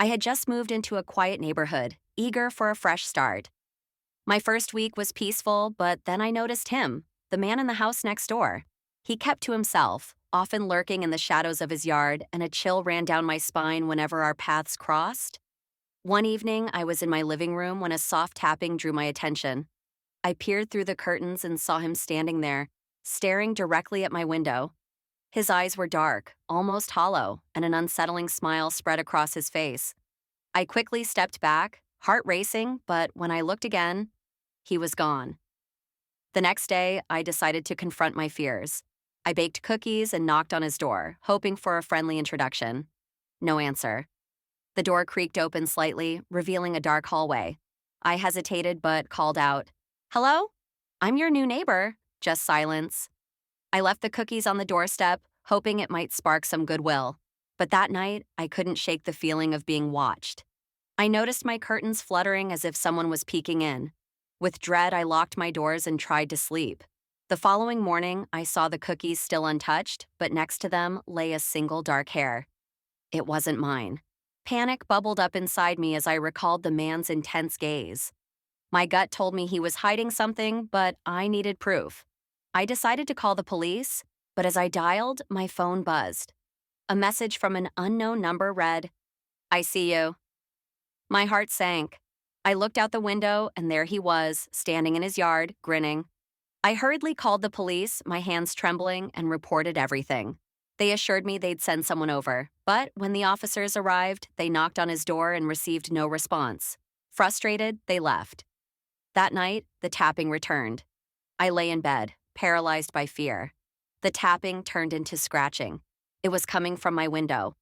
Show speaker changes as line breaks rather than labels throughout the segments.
I had just moved into a quiet neighborhood, eager for a fresh start. My first week was peaceful, but then I noticed him, the man in the house next door. He kept to himself, often lurking in the shadows of his yard, and a chill ran down my spine whenever our paths crossed. One evening, I was in my living room when a soft tapping drew my attention. I peered through the curtains and saw him standing there, staring directly at my window. His eyes were dark, almost hollow, and an unsettling smile spread across his face. I quickly stepped back, heart racing, but when I looked again, he was gone. The next day, I decided to confront my fears. I baked cookies and knocked on his door, hoping for a friendly introduction. No answer. The door creaked open slightly, revealing a dark hallway. I hesitated but called out, "Hello? I'm your new neighbor." Just silence. I left the cookies on the doorstep, hoping it might spark some goodwill. But that night, I couldn't shake the feeling of being watched. I noticed my curtains fluttering as if someone was peeking in. With dread, I locked my doors and tried to sleep. The following morning, I saw the cookies still untouched, but next to them lay a single dark hair. It wasn't mine. Panic bubbled up inside me as I recalled the man's intense gaze. My gut told me he was hiding something, but I needed proof. I decided to call the police, but as I dialed, my phone buzzed. A message from an unknown number read, "I see you." My heart sank. I looked out the window, and there he was, standing in his yard, grinning. I hurriedly called the police, my hands trembling, and reported everything. They assured me they'd send someone over, but when the officers arrived, they knocked on his door and received no response. Frustrated, they left. That night, the tapping returned. I lay in bed, paralyzed by fear. The tapping turned into scratching. It was coming from my window.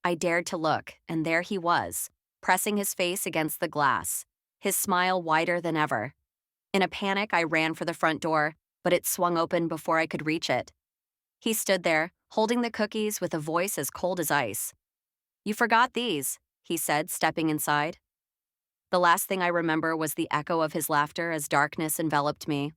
I dared to look, and there he was, pressing his face against the glass, his smile wider than ever. In a panic, I ran for the front door, but it swung open before I could reach it. He stood there, holding the cookies with a voice as cold as ice. "You forgot these," he said, stepping inside. The last thing I remember was the echo of his laughter as darkness enveloped me.